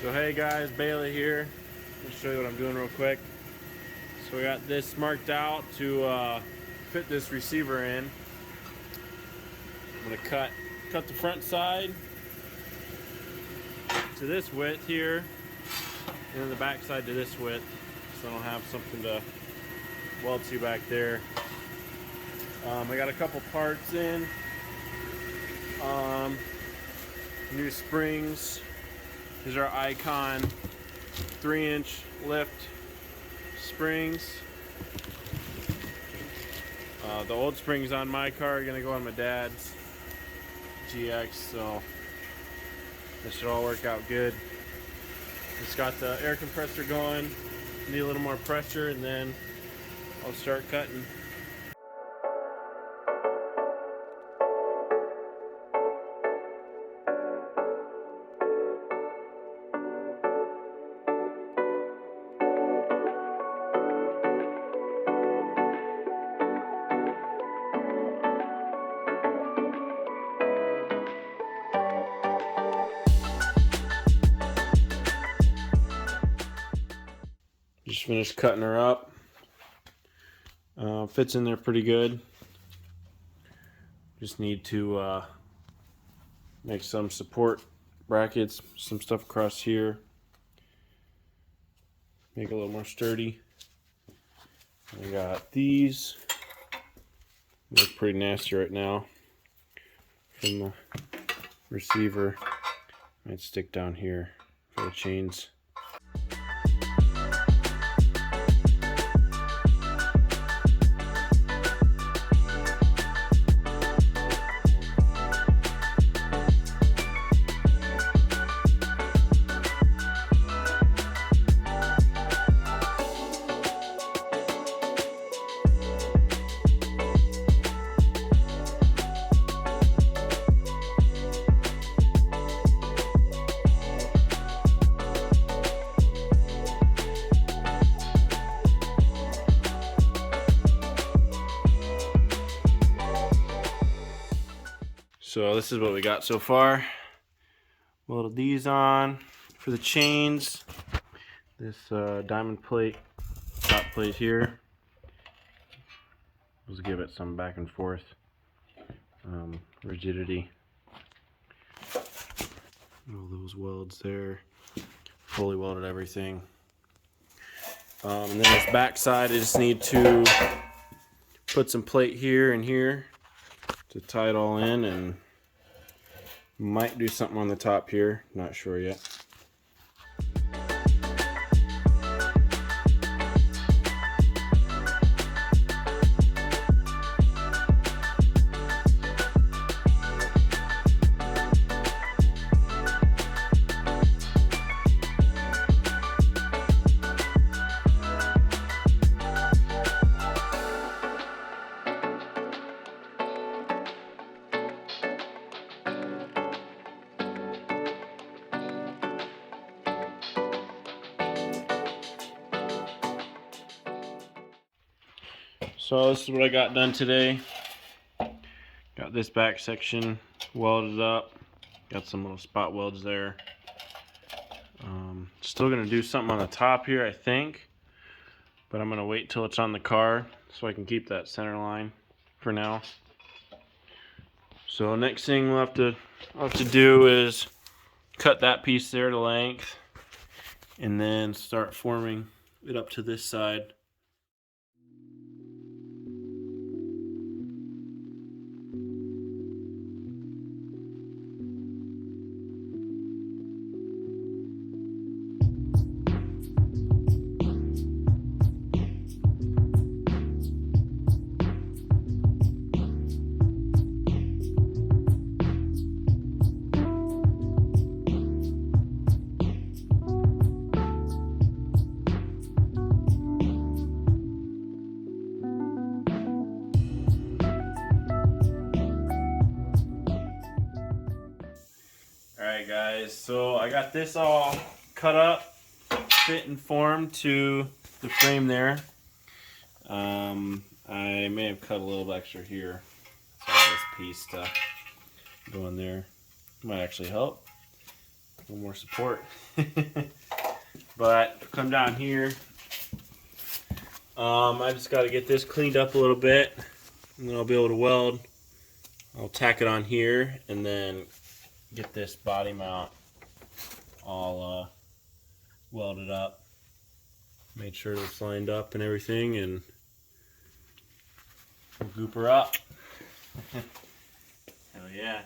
So hey guys, Bailey here. Let me show you what I'm doing real quick. So we got this marked out to fit this receiver in. I'm gonna cut the front side to this width here, and then the back side to this width, so I don't have something to weld to back there. I got a couple parts in. New springs. These are Icon 3-inch lift springs. The old springs on my car are gonna go on my dad's GX, so this should all work out good. Just got the air compressor going. Need a little more pressure, and then I'll start cutting. Just finished cutting her up. Fits in there pretty good. Just need to make some support brackets, some stuff across here. Make it a little more sturdy. We got these. They look pretty nasty right now from the receiver. Might stick down here for the chains. So this is what we got so far. Welded these on for the chains. This diamond plate, top plate here. Let's give it some back and forth rigidity. All those welds there. Fully welded everything. And then this back side, I just need to put some plate here and here to tie it all in, and might do something on the top here, not sure yet. So this is what I got done today. Got this back section welded up. Got some little spot welds there. Still gonna do something on the top here, I think, but I'm gonna wait till it's on the car so I can keep that center line for now. So next thing I'll have to do is cut that piece there to length, and then start forming it up to this side. Alright guys, so I got this all cut up, fit and formed to the frame there. I may have cut a little extra here, so this piece to go in there. Might actually help. little more support. But come down here. I just got to get this cleaned up a little bit, and then I'll be able to weld. I'll tack it on here, and then get this body mount all welded up. Made sure it's lined up and everything, and we'll goop her up. Hell yeah.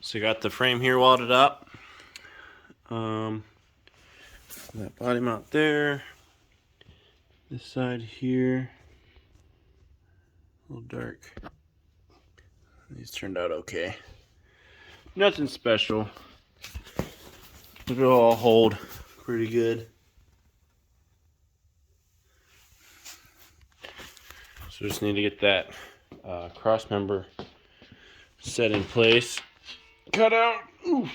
So you got the frame here welded up. That body mount there. This side here. A little dark. These turned out okay. Nothing special. It'll all hold pretty good. So just need to get that cross member set in place. Cut out. Oof.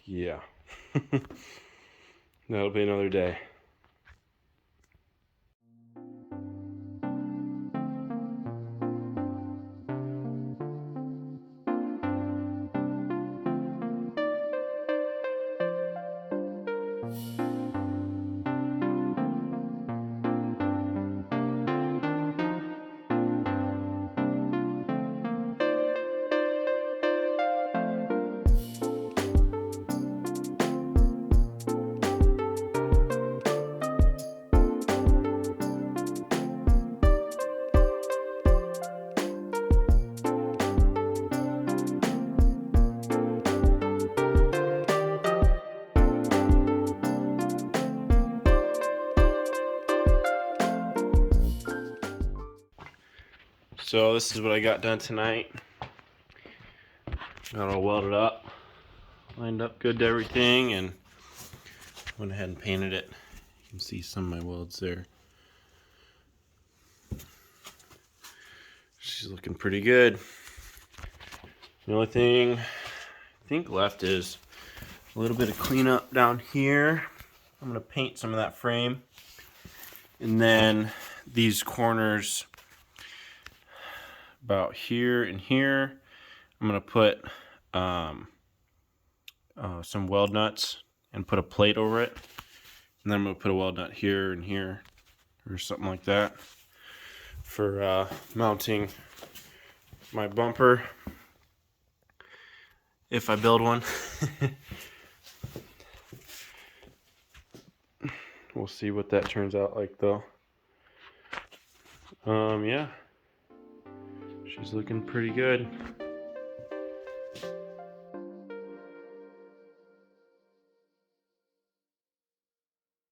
Yeah. That'll be another day. So this is what I got done tonight. Got all welded up, lined up good to everything, and went ahead and painted it. You can see some of my welds there. She's looking pretty good. The only thing I think left is a little bit of cleanup down here. I'm gonna paint some of that frame, and then these corners about here and here, I'm gonna put some weld nuts and put a plate over it, and then I'm gonna put a weld nut here and here or something like that for mounting my bumper if I build one. We'll see what that turns out like though. Yeah, she's looking pretty good.